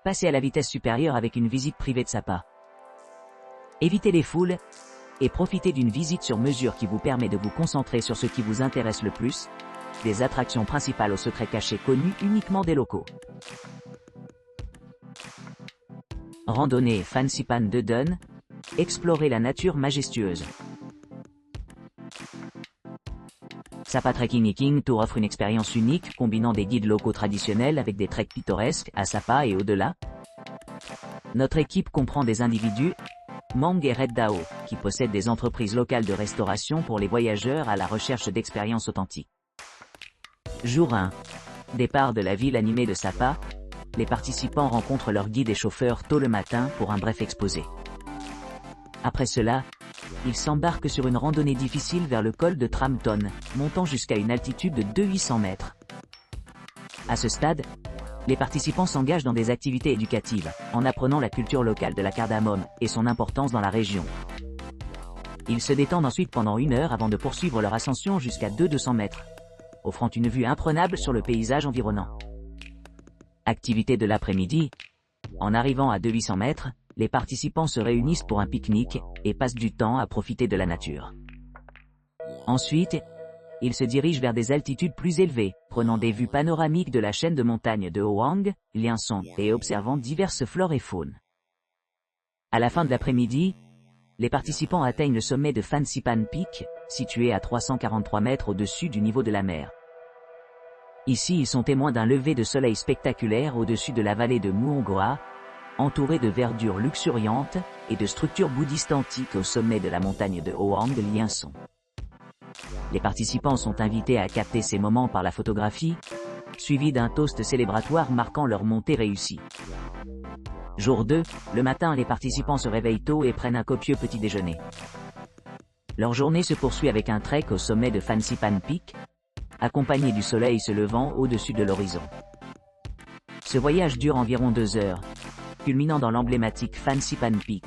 Passez à la vitesse supérieure avec une visite privée de Sapa. Évitez les foules et profitez d'une visite sur mesure qui vous permet de vous concentrer sur ce qui vous intéresse le plus, des attractions principales aux secrets cachés connus uniquement des locaux. Randonnée Fansipan de Dun, explorez la nature majestueuse. Sapa Trekking et King Tour offre une expérience unique combinant des guides locaux traditionnels avec des treks pittoresques à Sapa et au-delà. Notre équipe comprend des individus, Mang et Red Dao, qui possèdent des entreprises locales de restauration pour les voyageurs à la recherche d'expériences authentiques. Jour 1. Départ de la ville animée de Sapa, les participants rencontrent leurs guides et chauffeurs tôt le matin pour un bref exposé. Après cela, ils s'embarquent sur une randonnée difficile vers le col de Tramton, montant jusqu'à une altitude de 2800 mètres. À ce stade, les participants s'engagent dans des activités éducatives, en apprenant la culture locale de la cardamome et son importance dans la région. Ils se détendent ensuite pendant 1 heure avant de poursuivre leur ascension jusqu'à 200 mètres, offrant une vue imprenable sur le paysage environnant. Activité de l'après-midi. En arrivant à 2800 mètres, les participants se réunissent pour un pique-nique et passent du temps à profiter de la nature. Ensuite, ils se dirigent vers des altitudes plus élevées, prenant des vues panoramiques de la chaîne de montagnes de Hoang, Liansong, et observant diverses flores et faunes. À la fin de l'après-midi, les participants atteignent le sommet de Fansipan Peak, situé à 343 mètres au-dessus du niveau de la mer. Ici, ils sont témoins d'un lever de soleil spectaculaire au-dessus de la vallée de Muongoa, entouré de verdure luxuriante et de structures bouddhistes antiques au sommet de la montagne de Hoang Liansong. Les participants sont invités à capter ces moments par la photographie, suivi d'un toast célébratoire marquant leur montée réussie. Jour 2, le matin, les participants se réveillent tôt et prennent un copieux petit déjeuner. Leur journée se poursuit avec un trek au sommet de Fansipan Peak, accompagné du soleil se levant au-dessus de l'horizon. Ce voyage dure environ 2 heures, culminant dans l'emblématique Fansipan Peak,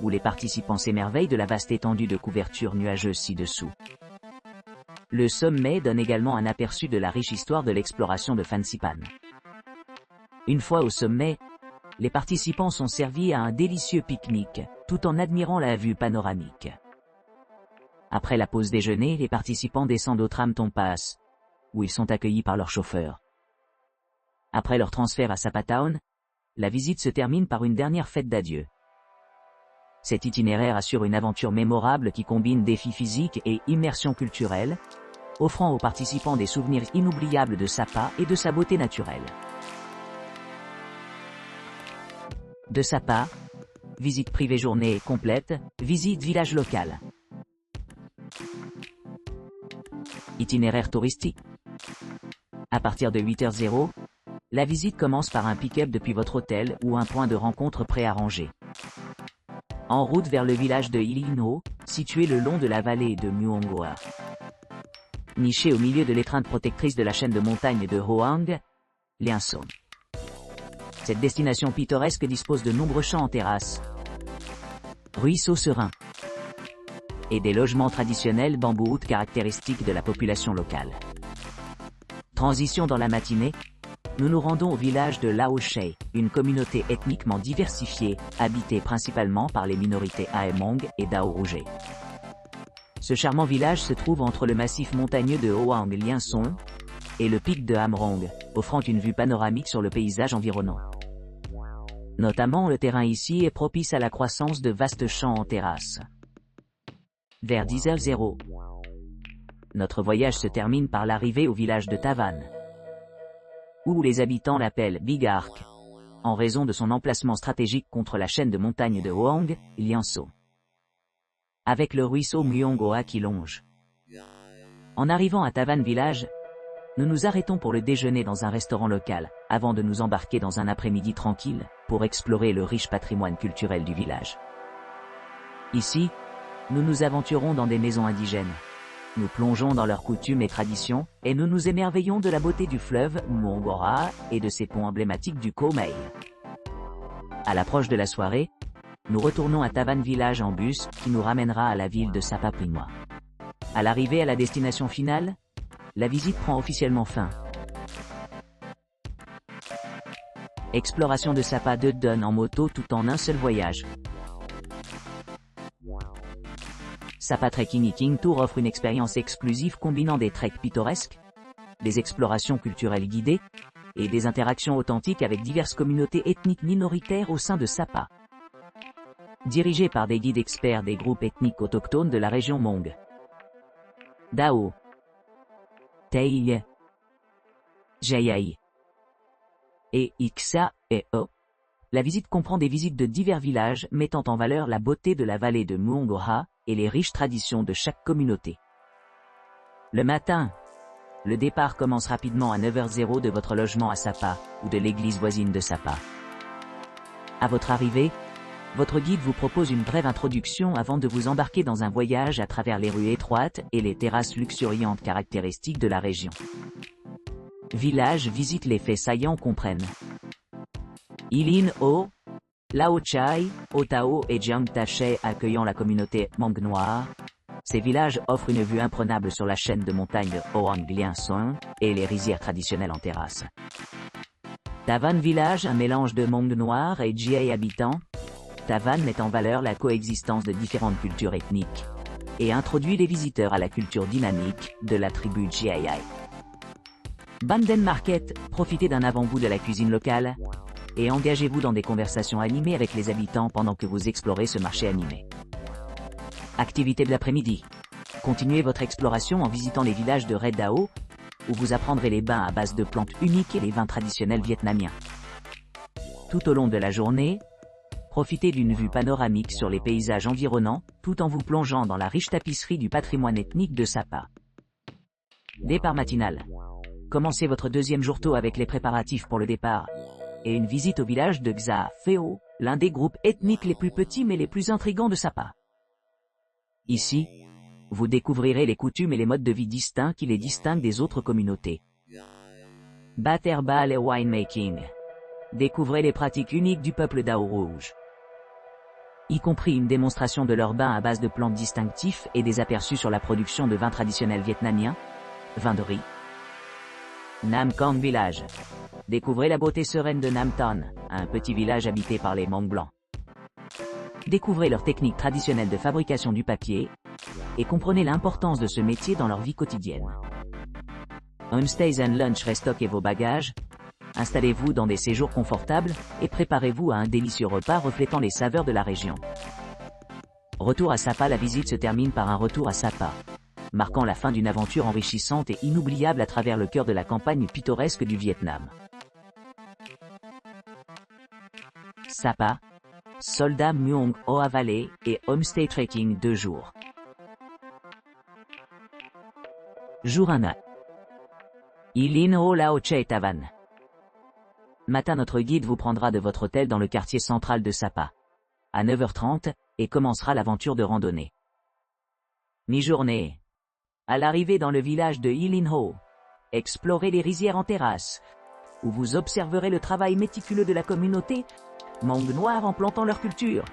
où les participants s'émerveillent de la vaste étendue de couverture nuageuse ci-dessous. Le sommet donne également un aperçu de la riche histoire de l'exploration de Fansipan. Une fois au sommet, les participants sont servis à un délicieux pique-nique, tout en admirant la vue panoramique. Après la pause déjeuner, les participants descendent au Tramton Pass, où ils sont accueillis par leur chauffeur. Après leur transfert à Sapa Town, la visite se termine par une dernière fête d'adieu. Cet itinéraire assure une aventure mémorable qui combine défis physiques et immersion culturelle, offrant aux participants des souvenirs inoubliables de Sapa et de sa beauté naturelle. De Sapa, visite privée journée complète, visite village local. Itinéraire touristique. À partir de 8h00, la visite commence par un pick-up depuis votre hôtel ou un point de rencontre préarrangé. En route vers le village de Ilino, situé le long de la vallée de Muongoa. Niché au milieu de l'étreinte protectrice de la chaîne de montagnes de Hoang, Liansong. Cette destination pittoresque dispose de nombreux champs en terrasse, ruisseaux sereins et des logements traditionnels bambou caractéristiques de la population locale. Transition dans la matinée, nous nous rendons au village de Laoshei, une communauté ethniquement diversifiée, habitée principalement par les minorités Aemong et Dao Rouget. Ce charmant village se trouve entre le massif montagneux de Hoang Liansong et le pic de Hamrong, offrant une vue panoramique sur le paysage environnant. Notamment, le terrain ici est propice à la croissance de vastes champs en terrasse. Vers 10h00, notre voyage se termine par l'arrivée au village de Tavan, où les habitants l'appellent Big Arc, en raison de son emplacement stratégique contre la chaîne de montagnes de Hoang, Liansong, avec le ruisseau Muongoa qui longe. En arrivant à Tavan Village, nous nous arrêtons pour le déjeuner dans un restaurant local, avant de nous embarquer dans un après-midi tranquille, pour explorer le riche patrimoine culturel du village. Ici, nous nous aventurons dans des maisons indigènes. Nous plongeons dans leurs coutumes et traditions, et nous nous émerveillons de la beauté du fleuve Muongoa et de ses ponts emblématiques du Koumei. À l'approche de la soirée, nous retournons à Tavan Village en bus, qui nous ramènera à la ville de Sapa Prinwa. À l'arrivée à la destination finale, la visite prend officiellement fin. Exploration de Sapa de Dun en moto tout en un seul voyage. Sapa Trekking Hiking Tour offre une expérience exclusive combinant des treks pittoresques, des explorations culturelles guidées, et des interactions authentiques avec diverses communautés ethniques minoritaires au sein de Sapa. Dirigé par des guides experts des groupes ethniques autochtones de la région Hmong. Dao, Tei, Jayai et Iksa et O. La visite comprend des visites de divers villages mettant en valeur la beauté de la vallée de Muongoha et les riches traditions de chaque communauté. Le matin, le départ commence rapidement à 9h00 de votre logement à Sapa ou de l'église voisine de Sapa. À votre arrivée, votre guide vous propose une brève introduction avant de vous embarquer dans un voyage à travers les rues étroites et les terrasses luxuriantes caractéristiques de la région. Village visite. Les faits saillants comprennent Ilin O, Lao Chai, Otao et Jiang Tache accueillant la communauté Hmong noire. Ces villages offrent une vue imprenable sur la chaîne de montagnes Hoang Lian Son et les rizières traditionnelles en terrasse. Tavan Village, un mélange de Hmong noirs et Jie habitants. Tavan met en valeur la coexistence de différentes cultures ethniques et introduit les visiteurs à la culture dynamique de la tribu Jie. Banden Market, profitez d'un avant-goût de la cuisine locale et engagez-vous dans des conversations animées avec les habitants pendant que vous explorez ce marché animé. Activité de l'après-midi. Continuez votre exploration en visitant les villages de Red Dao, où vous apprendrez les bains à base de plantes uniques et les vins traditionnels vietnamiens. Tout au long de la journée, profitez d'une vue panoramique sur les paysages environnants, tout en vous plongeant dans la riche tapisserie du patrimoine ethnique de Sapa. Départ matinal. Commencez votre deuxième jour tôt avec les préparatifs pour le départ, et une visite au village de Xa Pheo, l'un des groupes ethniques les plus petits mais les plus intrigants de Sapa. Ici, vous découvrirez les coutumes et les modes de vie distincts qui les distinguent des autres communautés. Baterbal et winemaking. Découvrez les pratiques uniques du peuple Dao rouge, y compris une démonstration de leur bain à base de plantes distinctifs et des aperçus sur la production de vins traditionnels vietnamiens, vin de riz. Nam Kang Village. Découvrez la beauté sereine de Nam Ton, un petit village habité par les Hmong blancs. Découvrez leurs techniques traditionnelles de fabrication du papier et comprenez l'importance de ce métier dans leur vie quotidienne. Homestays and Lunch. Restockez vos bagages, installez-vous dans des séjours confortables et préparez-vous à un délicieux repas reflétant les saveurs de la région. Retour à Sapa. La visite se termine par un retour à Sapa, marquant la fin d'une aventure enrichissante et inoubliable à travers le cœur de la campagne pittoresque du Vietnam. Sapa, Soldat Muong Hoa Valley et Homestay Trekking 2 jours. Jour 1. Ilin Ho Lao Che Tavan. Matin. Notre guide vous prendra de votre hôtel dans le quartier central de Sapa à 9h30 et commencera l'aventure de randonnée. Mi-journée. À l'arrivée dans le village de Ilin Ho, explorez les rizières en terrasse, où vous observerez le travail méticuleux de la communauté Hmong noire en plantant leur culture.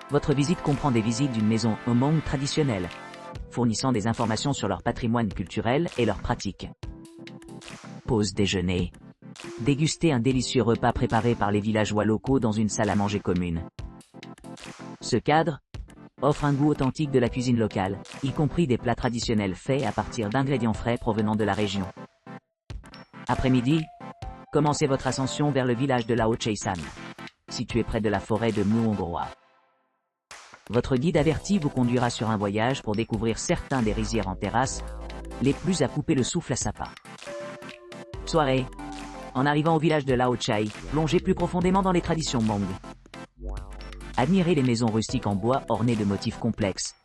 Votre visite comprend des visites d'une maison Hmong traditionnelle, fournissant des informations sur leur patrimoine culturel et leurs pratiques. Pause déjeuner. Dégustez un délicieux repas préparé par les villageois locaux dans une salle à manger commune. Ce cadre offre un goût authentique de la cuisine locale, y compris des plats traditionnels faits à partir d'ingrédients frais provenant de la région. Après-midi, commencez votre ascension vers le village de Lao Chei San, situé près de la forêt de Muongoa. Votre guide averti vous conduira sur un voyage pour découvrir certains des rizières en terrasse, les plus à couper le souffle à Sapa. Soirée. En arrivant au village de Lao Chai, plongez plus profondément dans les traditions Hmong. Admirez les maisons rustiques en bois ornées de motifs complexes.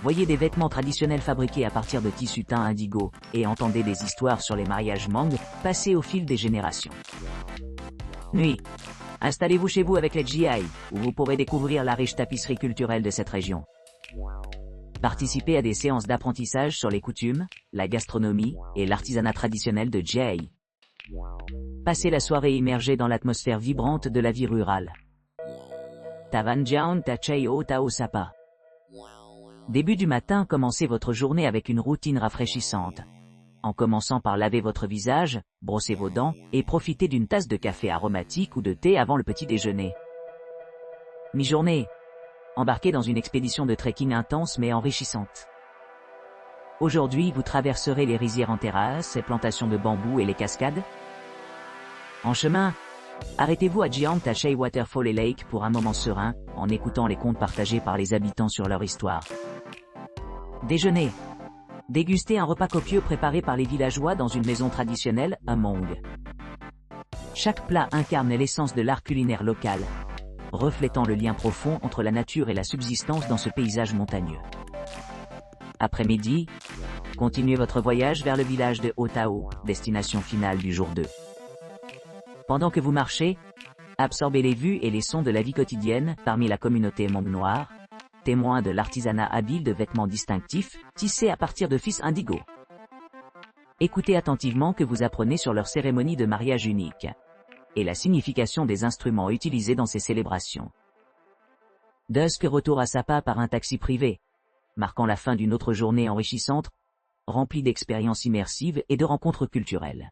Voyez des vêtements traditionnels fabriqués à partir de tissus teints indigo, et entendez des histoires sur les mariages Hmong, passés au fil des générations. Nuit. Installez-vous chez vous avec les GI, où vous pourrez découvrir la riche tapisserie culturelle de cette région. Participez à des séances d'apprentissage sur les coutumes, la gastronomie et l'artisanat traditionnel de GI. Passez la soirée immergée dans l'atmosphère vibrante de la vie rurale. Tavan Jian Tachei O Tao Sapa. Début du matin. Commencez votre journée avec une routine rafraîchissante. en commençant par laver votre visage, brosser vos dents, et profiter d'une tasse de café aromatique ou de thé avant le petit déjeuner. Mi-journée. Embarquez dans une expédition de trekking intense mais enrichissante. Aujourd'hui, vous traverserez les rizières en terrasse, les plantations de bambou et les cascades. En chemin, arrêtez-vous à Giant Shea Waterfall et Lake pour un moment serein, en écoutant les contes partagés par les habitants sur leur histoire. Déjeuner. Dégustez un repas copieux préparé par les villageois dans une maison traditionnelle, Among. Chaque plat incarne l'essence de l'art culinaire local, reflétant le lien profond entre la nature et la subsistance dans ce paysage montagneux. Après-midi, continuez votre voyage vers le village de Otao, destination finale du jour 2. Pendant que vous marchez, absorbez les vues et les sons de la vie quotidienne parmi la communauté Hmong noire, témoin de l'artisanat habile de vêtements distinctifs, tissés à partir de fils indigo. Écoutez attentivement que vous apprenez sur leur cérémonie de mariage unique et la signification des instruments utilisés dans ces célébrations. Dusk retour à Sapa par un taxi privé, marquant la fin d'une autre journée enrichissante, remplie d'expériences immersives et de rencontres culturelles.